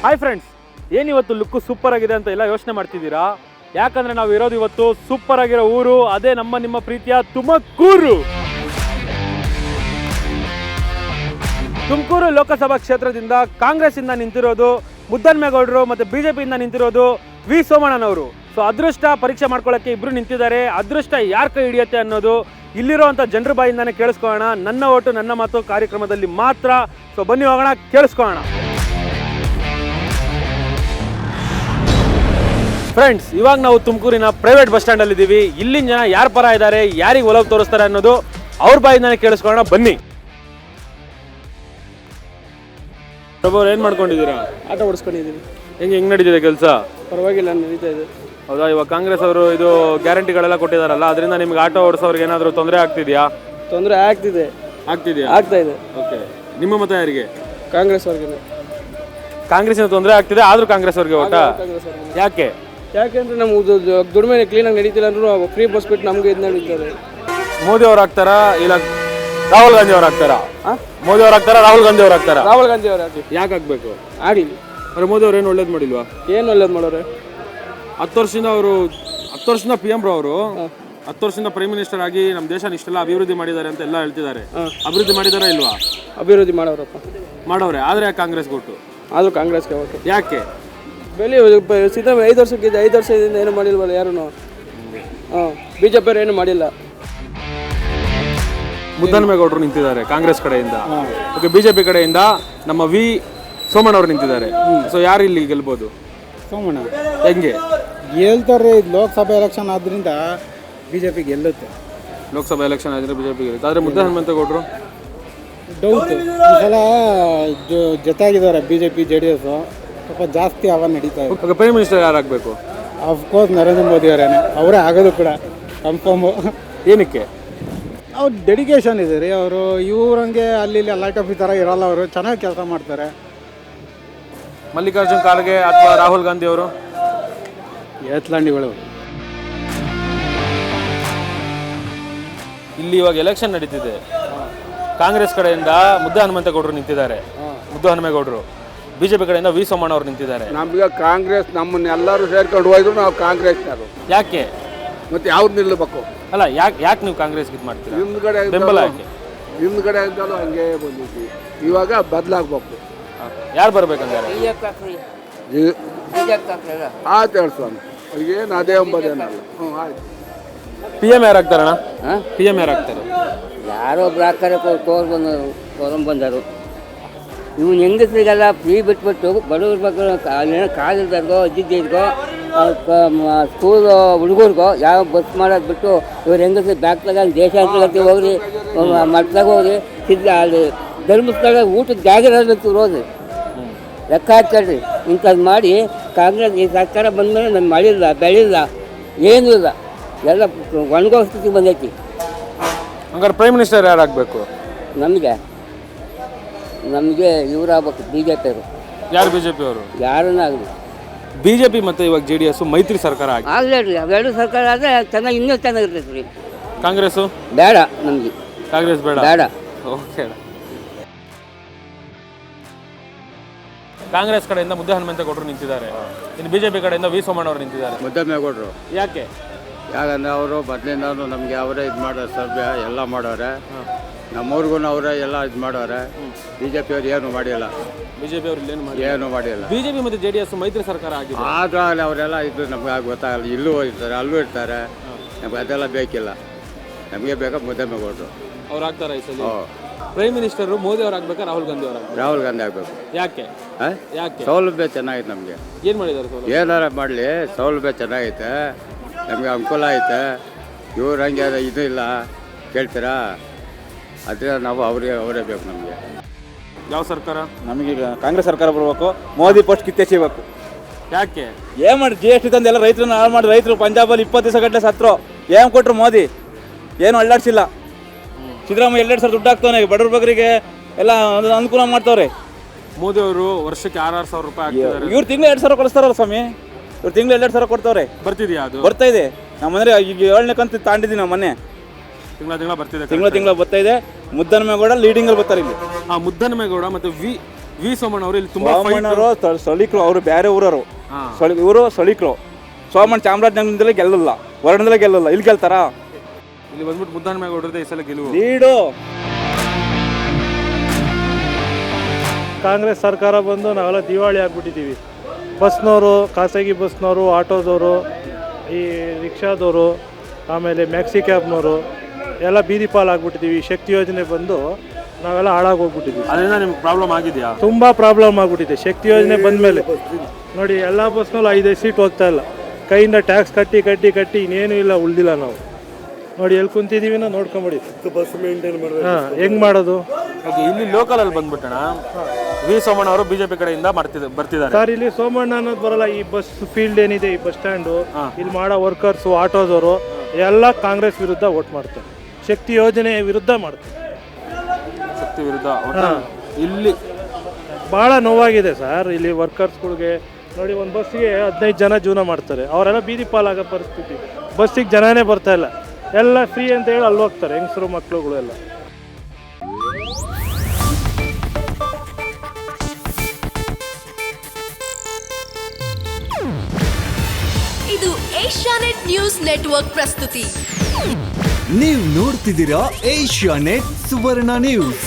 Hi friends, ಏನಿವತ್ತು look super ಆಗಿದೆ ಅಂತ ಎಲ್ಲ ಯೋಚನೆ ಮಾಡ್ತಿದ್ದೀರಾ? ಯಾಕಂದ್ರೆ ನಾವು ಇರೋದು ಇವತ್ತು ಸೂಪರ್ ಆಗಿರೋ ಊರು, ಅದೇ ನಿಮ್ಮ ಪ್ರೀತಿಯ ತುಮಕೂರು. ತುಮಕೂರು ಲೋಕಸಭಾ ಕ್ಷೇತ್ರದಿಂದ ಕಾಂಗ್ರೆಸ್ ಇಂದ ನಿಂತಿರೋದು ಮುದ್ದನ್ಮೇಗೌಡರು ಮತ್ತೆ ಬಿಜೆಪಿಯಿಂದ ನಿಂತಿರೋದು ವಿ ಸೋಮಣ್ಣನವರು. ಸೊ ಅದೃಷ್ಟ ಪರೀಕ್ಷೆ ಮಾಡ್ಕೊಳ್ಳೋಕ್ಕೆ ಇಬ್ರು ನಿಂತಿದ್ದಾರೆ. ಅದೃಷ್ಟ ಯಾರ ಕೈ ಹಿಡಿಯುತ್ತೆ ಅನ್ನೋದು ಇಲ್ಲಿರುವಂಥ ಜನರ ಬಾಯಿಂದಾನೆ ಕೇಳಿಸ್ಕೊಳ್ಳೋಣ. ನನ್ನ ಓಟು ನನ್ನ ಮಾತು ಕಾರ್ಯಕ್ರಮದಲ್ಲಿ ಮಾತ್ರ. ಸೊ ಬನ್ನಿ ಹೋಗೋಣ, ಕೇಳಿಸ್ಕೊಳ್ಳೋಣ. ಫ್ರೆಂಡ್ಸ್, ಇವಾಗ ನಾವು ತುಮಕೂರಿನ ಪ್ರೈವೇಟ್ ಬಸ್ ಸ್ಟ್ಯಾಂಡಲ್ಲಿ ಇದ್ದೀವಿ. ಇಲ್ಲಿನ ಜನ ಯಾರ ಪರ ಇದ್ದಾರೆ, ಯಾರಿಗೆ ಒಲವು ತೋರಿಸ್ತಾರೆ ಅನ್ನೋದು ಅವ್ರ ಬಾಯಿಂದಾನೆ ಕೇಳಿಸ್ಕೊಳ್ಳೋಣ, ಬನ್ನಿ. ಪ್ರಭು ಅವ್ರು ಏನು ಮಾಡ್ಕೊಂಡಿದ್ದೀರಾ? ಆಟೋ ಓಡಿಸ್ಕೊಂಡಿದ್ದೀನಿ. ಹೆಂಗೆ ನಡೀತಿದೆ ಕೆಲಸ? ಪರವಾಗಿಲ್ಲ, ನಡೀತಾ ಇದೆ. ಹೌದಾ? ಇವಾಗ ಕಾಂಗ್ರೆಸ್ ಅವರು ಇದು ಗ್ಯಾರಂಟಿಗಳೆಲ್ಲ ಕೊಟ್ಟಿದಾರಲ್ಲ, ಅದರಿಂದ ನಿಮ್ಗೆ ಆಟೋ ಓಡಿಸೋರಿಗೆ ಏನಾದರೂ ತೊಂದರೆ ಆಗ್ತಿದೆಯಾ? ತೊಂದರೆ ಆಗ್ತಿದೆಯಾ? ಆಗ್ತಾ ಇದೆ. ಓಕೆ, ನಿಮ್ಮ ಮತ ಯಾರಿಗೆ? ಕಾಂಗ್ರೆಸ್ ಅವ್ರಿಗೆ. ಕಾಂಗ್ರೆಸ್ಸಿನ ತೊಂದರೆ ಆಗ್ತಿದೆ, ಆದರೂ ಕಾಂಗ್ರೆಸ್ ಅವ್ರಿಗೆ ಓಟ? ಯಾಕೆ? ಯಾಕೆಂದ್ರೆ ನಮ್ಗೆ ದುಡಿಮೆ ಕ್ಲೀನಾಗಿ ನಡೀತಿಲ್ಲ ಅಂದ್ರೂ ಫ್ರೀ ಬಸ್ ಬಿಟ್ಟು ನಮ್ಗೆ ಇದು ನಡೀತಾರೆ. ಮೋದಿ ಅವ್ರು ಆಗ್ತಾರಾ ಇಲ್ಲ ರಾಹುಲ್ ಗಾಂಧಿ ಅವ್ರು ಆಗ್ತಾರಾ? ಮೋದಿ ಅವ್ರು ಆಗ್ತಾರಾ ರಾಹುಲ್ ಗಾಂಧಿ ಅವ್ರು ಆಗ್ತಾರಾ? ರಾಹುಲ್ ಗಾಂಧಿ ಅವ್ರು ಹಾಕಿ. ಯಾಕೆ ಆಗ್ಬೇಕು? ಆಗಲಿ. ಅಂದ್ರೆ ಮೋದಿ ಅವ್ರು ಏನು ಒಳ್ಳೇದು ಮಾಡಿಲ್ವಾ? ಏನು ಒಳ್ಳೇದು ಮಾಡೋರೆ? 10 ವರ್ಷದಿಂದ ಪಿ ಎಂ ಅವರು 10 ವರ್ಷದಿಂದ ಪ್ರೈಮ್ ಮಿನಿಸ್ಟರ್ ಆಗಿ ನಮ್ಮ ದೇಶ ಇಷ್ಟೆಲ್ಲ ಅಭಿವೃದ್ಧಿ ಮಾಡಿದ್ದಾರೆ ಅಂತ ಎಲ್ಲ ಹೇಳ್ತಿದ್ದಾರೆ. ಅಭಿವೃದ್ಧಿ ಮಾಡಿದಾರಾ ಇಲ್ವಾ? ಅಭಿವೃದ್ಧಿ ಮಾಡೋರಪ್ಪ, ಮಾಡವ್ರೆ. ಆದರೆ ಕಾಂಗ್ರೆಸ್ ಕೊಟ್ಟು ಆದರೂ ಕಾಂಗ್ರೆಸ್ಗೆ ಓಟು. ಯಾಕೆ? ಬೆಲೆ ಸಿದ್ದರಾಮಯ್ಯ 5 ವರ್ಷಕ್ಕಿಂತ 5 ವರ್ಷದಿಂದ ಏನು ಮಾಡಿಲ್ವಲ್ಲ ಯಾರು. ಬಿಜೆಪಿ ಅವ್ರು ಏನು ಮಾಡಿಲ್ಲ. ಮುದ್ದನ್ಮೇಗೌಡರು ನಿಂತಿದ್ದಾರೆ ಕಾಂಗ್ರೆಸ್ ಕಡೆಯಿಂದ. ಓಕೆ, ಬಿಜೆಪಿ ಕಡೆಯಿಂದ ನಮ್ಮ ವಿ ಸೋಮಣ್ಣ ಅವರು ನಿಂತಿದ್ದಾರೆ. ಸೊ ಯಾರು ಇಲ್ಲಿ ಗೆಲ್ಬೋದು? ಸೋಮಣ್ಣ. ಹೆಂಗೆ ಹೇಳ್ತಾರೆ? ಲೋಕಸಭೆ ಎಲೆಕ್ಷನ್ ಆದ್ರಿಂದ ಬಿಜೆಪಿ ಗೆಲ್ಲುತ್ತೆ. ಲೋಕಸಭಾ ಎಲೆಕ್ಷನ್ ಆದ್ರೆ ಬಿಜೆಪಿ ಗೆಲ್ಲುತ್ತೆ. ಆದರೆ ಮುದ್ದಹನುಮಂತೇಗೌಡರು ಡೌಟ್. ಈ ಸಲ ಜೊತೆಯಾಗಿದ್ದಾರೆ ಬಿಜೆಪಿ JDS. ಸ್ವಲ್ಪ ಜಾಸ್ತಿ ನಡೀತಾ ಇದೆ. ಓಕೆ, ಪ್ರೈಮ್ ಮಿನಿಸ್ಟರ್ ಯಾರಾಗಬೇಕು? ಅಫ್ಕೋರ್ಸ್ ನರೇಂದ್ರ ಮೋದಿ ಅವರೇನೆ. ಅವರೇ ಆಗೋದು ಕೂಡ ಕನ್ಫರ್ಮು. ಏನಕ್ಕೆ? ಅವ್ರು ಡೆಡಿಕೇಶನ್ ಇದೆ ರೀ. ಅವರು ಇವ್ರಂಗೆ ಅಲ್ಲಿ ಲೈಟ್ ಆಫ್ ಈ ಥರ ಇರಲ್ಲ. ಅವರು ಚೆನ್ನಾಗಿ ಕೆಲಸ ಮಾಡ್ತಾರೆ. ಮಲ್ಲಿಕಾರ್ಜುನ್ ಖರ್ಗೆ ಅಥವಾ ರಾಹುಲ್ ಗಾಂಧಿ ಅವರು? ಏತ್ಲಾಂಡಿಗಳು. ಇಲ್ಲಿ ಇವಾಗ ಎಲೆಕ್ಷನ್ ನಡೀತಿದೆ. ಕಾಂಗ್ರೆಸ್ ಕಡೆಯಿಂದ ಮುದ್ದಹನುಮಂತೇಗೌಡರು ನಿಂತಿದ್ದಾರೆ, ಮುದ್ದಹನುಮೇಗೌಡರು. ಬಿಜೆಪಿ ಕಡೆಯಿಂದ ವಿ ಸೋಮಣ್ಣ ಅವರು ನಿಂತಿದ್ದಾರೆ. ನಮ್ಗೆ ಕಾಂಗ್ರೆಸ್ ನಮ್ಮನ್ನೆಲ್ಲರೂ ಸೇರ್ಕೊಂಡು ಹೋಯ್ದ್ರು ನಾವು ಕಾಂಗ್ರೆಸ್ನವರು. ಯಾಕೆ? ಮತ್ತೆ ಯಾವ್ದು ನಿಲ್ಲಬೇಕು? ಅಲ್ಲ, ಯಾಕೆ ನೀವು ಕಾಂಗ್ರೆಸ್ ಇದು ಮಾಡ್ತೀರಾ? ಹಿಂದ್ಗಡೆ ಬೆಂಬಲ ಯಾಕೆ? ಹಿಂದ್ಗಡೆ ಅಂತಲೂ ಹಂಗೆ ಬಂದಿದ್ವಿ. ಇವಾಗ ಬದಲಾಗಬೇಕು. ಯಾರು ಬರ್ಬೇಕಂದ್ರೆ? ಆಯ್ತು ಹೇಳ್ಸ್ವಾಮಿ, ಏನು ಅದೇ ಎಂಬುದೇನಲ್ಲ. ಆಯ್ತು. PM ಯಾರಾಗ್ತಾರಣ್ಣ? PM ಯಾರಾಗ್ತಾರೆ? ಯಾರೋ ಒಬ್ರು ಹಾಕ್ತಾರೆ, ತೊಗೊಂಡ್ಬಂದರು. ಇವ್ನು ಹೆಂಗಸ್ರಿಗೆಲ್ಲ ಫ್ರೀ ಬಿಟ್ಬಿಟ್ಟು ಬಡವ್ರ ಮಕ್ಕಳು ಕಾಲಿಲ್ದಾರ್ಗೋ ಅಜ್ಜಿದ್ದಿರ್ಗೋ ಸ್ಕೂಲ್ ಹುಡುಗರಿಗೋ ಯಾವ ಬಸ್ ಮಾಡೋದು ಬಿಟ್ಟು ಇವ್ರು ಹೆಂಗಸ್ರು ಬ್ಯಾಗ್ದಾಗ ದೇಶಾಂತರಕ್ಕೆ ಹೋಗ್ರಿ, ಮಟ್ಲಾಗ ಹೋಗ್ರಿ, ಅಲ್ಲಿ ಧರ್ಮಸ್ಥಳ ಊಟಕ್ಕೆ ಜಾಗ ಇರೋದಂತೂ ಹೋದ್ರಿ. ಲೆಕ್ಕ ಹಾಕ್ತಾರ್ರಿ. ಇಂಥದ್ದು ಮಾಡಿ ಕಾಂಗ್ರೆಸ್ ಈ ಸರ್ಕಾರ ಬಂದಮೇಲೆ ನಾನು ಮಾಡಿಲ್ಲ, ಬೆಳಿಲ್ಲ, ಏನೂ ಇಲ್ಲ, ಎಲ್ಲ ಒಣಗೋ ಸ್ಥಿತಿ ಬಂದೈತಿ. ಹಂಗಾರೆ ಪ್ರೈಮ್ ಮಿನಿಸ್ಟರ್ ಯಾರಾಗಬೇಕು? ನಮಗೆ ಇವರಾಗಬೇಕು, BJP ಅವರು. ಯಾರು ಬಿಜೆಪಿ ಅವರು? ಯಾರನ್ನ ಆಗಲಿ. ಬಿಜೆಪಿ ಮತ್ತು ಇವಾಗ JDS ಮೈತ್ರಿ ಸರ್ಕಾರ ಆಗಲಿ. ಅವೆರಡು ಸರ್ಕಾರ ಆದರೆ ಚೆನ್ನಾಗಿ, ಇನ್ನೂ ಚೆನ್ನಾಗಿರ್ತೈತೆ ರೀ. ಕಾಂಗ್ರೆಸ್ಸು ಬೇಡ ನಮಗೆ. ಕಾಂಗ್ರೆಸ್ ಬೇಡ. ಓಕೆ. ಕಾಂಗ್ರೆಸ್ ಕಡೆಯಿಂದ ಮುದ್ದಹನುಮಂತೇಗೌಡರು ನಿಂತಿದ್ದಾರೆ. ಇನ್ನು ಬಿಜೆಪಿ ಕಡೆಯಿಂದ ವಿ ಸೋಮಣ್ಣ ಅವರು ನಿಂತಿದ್ದಾರೆ. ಮುದ್ದನ್ಮೇಗೌಡರು. ಯಾಕೆ? ಯಾಕಂದ್ರೆ ಅವರು ಮೊದಲಿಂದ ನಮಗೆ ಅವರೇ ಇದು ಮಾಡೋರು, ಸಭ್ಯ ಎಲ್ಲ ಮಾಡೋರೆ. ನಮ್ಮವ್ರಿಗೂ ಅವರೇ ಎಲ್ಲ ಇದು ಮಾಡೋರೆ. BJP ಅವ್ರು ಏನು ಮಾಡಿಲ್ಲ. ಬಿಜೆಪಿ ಅವರು ಏನು ಮಾಡಿಲ್ಲ. ಬಿಜೆಪಿ ಮತ್ತು JDS ಮೈತ್ರಿ ಸರ್ಕಾರ ಆಗಿದೆ. ಆದ್ರೆ ಅವರೆಲ್ಲ ಇದು ನಮ್ಗೆ ಗೊತ್ತಾಗಲ್ಲ. ಇಲ್ಲೂ ಇರ್ತಾರೆ, ಅಲ್ಲೂ ಇರ್ತಾರೆ. ನಮ್ಗೆ ಅದೆಲ್ಲ ಬೇಕಿಲ್ಲ. ನಮಗೆ ಬೇಕಾ ಮುದ್ದನ್ಮೇಗೌಡರು. ಅವ್ರು ಆಗ್ತಾರ ಈ ಸಲ? ಪ್ರೈಮ್ ಮಿನಿಸ್ಟರ್ ಮೋದಿ ಅವ್ರು ಆಗ್ಬೇಕಾ ರಾಹುಲ್ ಗಾಂಧಿ ಅವ್ರು ಆಗ್ಬೇಕು? ರಾಹುಲ್ ಗಾಂಧಿ ಆಗಬೇಕು. ಯಾಕೆ? ಸೌಲಭ್ಯ ಚೆನ್ನಾಗೈತೆ ನಮಗೆ. ಏನು ಮಾಡಿದ್ದಾರೆ ಸೌಲಭ್ಯ? ಏನಾರ ಮಾಡಲಿ, ಸೌಲಭ್ಯ ಚೆನ್ನಾಗೈತೆ, ನಮಗೆ ಅನುಕೂಲ ಐತೆ. ಇವ್ರು ಹಂಗೆ ಇದು ಇಲ್ಲ ಕೇಳ್ತೀರಾ? ಅದರಿಂದ ನಾವು ಅವರೇ ಬೇಕು ನಮಗೆ. ಯಾವ ಸರ್ಕಾರ? ನಮಗೀಗ ಕಾಂಗ್ರೆಸ್ ಸರ್ಕಾರ ಬರಬೇಕು. ಮೋದಿ ಪೋಸ್ಟ್ ಕಿತ್ತೆಸಿಬೇಕು. ಯಾಕೆ? ಏನು ಮಾಡಿ GST ತಂದು ಎಲ್ಲ ರೈತರನ್ನ ಹಾಳು ಮಾಡಿ, ರೈತರು ಪಂಜಾಬಲ್ಲಿ 20 ದಿವಸ ಗಟ್ಟಲೆ ಸತ್ರು. ಏನು ಕೊಟ್ಟರು ಮೋದಿ? ಏನು ಅಳ್ಳಾಡ್ಸಿಲ್ಲ. ಸಿದ್ದರಾಮಯ್ಯ 2 ಸಾವಿರ ದುಡ್ಡು ಹಾಕ್ತವನೆ, ಬಡವ್ರ ಬಗ್ಗರಿಗೆ ಎಲ್ಲ ಅನುಕೂಲ ಮಾಡ್ತವ್ರೆ. ಮೋದಿ ಅವರು ವರ್ಷಕ್ಕೆ 6,000 ರೂಪಾಯಿ ಹಾಕ್ತಿದ್ದಾರೆ. ಇವ್ರು ತಿಂಗಳು 2 ಸಾವಿರ ಕಳಿಸ್ತಾರಲ್ಲ ಸ್ವಾಮಿ. ಇವ್ರು ತಿಂಗಳು 2 ಸಾವಿರ ಕೊಡ್ತವ್ರೆ. ಬರ್ತಿದ್ಯಾ ಅದು? ಬರ್ತಾ ಇದೆ. ನಮ್ಮ ಮನೆ ಈಗ 7ನೇ ಕಂತು ತಾಂಡಿದ್ದೀವಿ. ನಮ್ಮ ಮನೆ ತಿಂಗಳ ಬರ್ತಿದೆ. ತಿಂಗಳ ಬರ್ತಾ ಇದೆ. ಮುದ್ದನ್ಮೇಗೌಡ ಲೀಡಿಂಗಲ್ಲಿ ಬರ್ತಾರೆ ಇಲ್ಲಿ. ಮುದ್ದನ್ಮೇಗೌಡ ಮತ್ತು ವಿ ವಿ ಸೋಮಣ್ಣ ಅವರು ಇಲ್ಲಿ ತುಂಬಾ ಸೋಮಣ್ಣವರು ಸ್ಥಳೀಕರು, ಅವರು ಬೇರೆ ಊರವರು, ಹಾ. ಇವರು ಸ್ಥಳೀಕರು. ಸೋಮಣ್ಣ ಚಾಮರಾಜನಗರದಿಂದಲೇ ಗೆಲ್ಲಲ್ಲ, ಹೊರಗಡೆದಲ್ಲೇ ಗೆಲ್ಲಲ್ಲ, ಇಲ್ಲಿ ಗೆಲ್ತಾರಾ? ಇಲ್ಲಿ ಬಂದ್ಬಿಟ್ಟು ಮುದ್ದನ್ಮೇಗೌಡರದೇ ಈ ಸಲ ಗೆಲುವು. ಲೀಡು ಕಾಂಗ್ರೆಸ್ ಸರ್ಕಾರ ಬಂದು ನಾವೆಲ್ಲ ದಿವಾಳಿ ಆಗಿಬಿಟ್ಟಿದ್ದೀವಿ. ಬಸ್ನವರು, ಖಾಸಗಿ ಬಸ್ನವರು, ಆಟೋದವರು, ಈ ರಿಕ್ಷಾದವರು, ಆಮೇಲೆ ಮ್ಯಾಕ್ಸಿ ಕ್ಯಾಬ್ನವರು ಎಲ್ಲ ಬೀದಿ ಪಾಲು ಆಗ್ಬಿಟ್ಟಿದ್ದೀವಿ. ಶಕ್ತಿ ಯೋಜನೆ ಬಂದು ನಾವೆಲ್ಲ ಹಾಳಾಗೋಗ್ಬಿಟ್ಟಿದ್ದೀವಿ. ಅದರಿಂದ ನಿಮ್ಗೆ ಪ್ರಾಬ್ಲಮ್ ಆಗಿದೆಯಾ? ತುಂಬ ಪ್ರಾಬ್ಲಮ್ ಆಗಿಬಿಟ್ಟಿದೆ. ಶಕ್ತಿ ಯೋಜನೆ ಬಂದ ಮೇಲೆ ನೋಡಿ, ಎಲ್ಲ ಬಸ್ನಲ್ಲೂ 5 ಸೀಟ್ ಹೋಗ್ತಾ ಇಲ್ಲ. ಕೈಯಿಂದ ಟ್ಯಾಕ್ಸ್ ಕಟ್ಟಿ ಕಟ್ಟಿ ಕಟ್ಟಿ ಇನ್ನೇನು ಇಲ್ಲ, ಉಳಿದಿಲ್ಲ. ನಾವು ನೋಡಿ ಎಲ್ಲಿ ಕುಂತಿದ್ದೀವಿ ನಾವು ನೋಡ್ಕೊಂಬಿಡಿ. ಹಾಂ, ಹೆಂಗೆ ಮಾಡೋದು? ಓಕೆ, ಇಲ್ಲಿ ಲೋಕಲ್ ಅಲ್ಲಿ ಬಂದ್ಬಿಟ್ಟಣ ವಿ ಸೋಮಣ್ಣ ಅವರು ಬಿಜೆಪಿ ಕಡೆಯಿಂದ ಬರ್ತಿದ್ದಾರೆ ಸರ್. ಇಲ್ಲಿ ಸೋಮಣ್ಣ ಅನ್ನೋದು ಬರಲ್ಲ. ಈ ಬಸ್ ಫೀಲ್ಡ್ ಏನಿದೆ, ಈ ಬಸ್ ಸ್ಟ್ಯಾಂಡು, ಇಲ್ಲಿ ಮಾಡೋ ವರ್ಕರ್ಸು, ಆಟೋದವರು ಎಲ್ಲ ಕಾಂಗ್ರೆಸ್ ವಿರುದ್ಧ ವೋಟ್ ಮಾಡ್ತಾರೆ. ಶಕ್ತಿ ಯೋಜನೆ ವಿರುದ್ಧ ಮಾಡ್ತಾರೆ. ಶಕ್ತಿ ವಿರುದ್ಧ ಇಲ್ಲಿ ಭಾಳ ನೋವಾಗಿದೆ ಸರ್. ಇಲ್ಲಿ ವರ್ಕರ್ಸ್ಗಳಿಗೆ ನೋಡಿ, ಒಂದು ಬಸ್ಸಿಗೆ 15 ಜನ ಜೀವನ ಮಾಡ್ತಾರೆ. ಅವರೆಲ್ಲ ಬೀದಿ ಪಾಲಾಗೋ ಪರಿಸ್ಥಿತಿ. ಬಸ್ಸಿಗೆ ಜನನೇ ಬರ್ತಾ ಇಲ್ಲ, ಎಲ್ಲ ಫ್ರೀ ಅಂತ ಹೇಳಿ ಅಲ್ಲಿ ಹೋಗ್ತಾರೆ ಹೆಂಗಸರು ಮಕ್ಕಳುಗಳು ಎಲ್ಲ. ಇದು ಏಷ್ಯಾನೆಟ್ ನ್ಯೂಸ್ ನೆಟ್ವರ್ಕ್ ಪ್ರಸ್ತುತಿ. ನೀವು ನೋಡ್ತಿದ್ದೀರಾ ಏಷ್ಯಾನೆಟ್ ಸುವರ್ಣ ನ್ಯೂಸ್.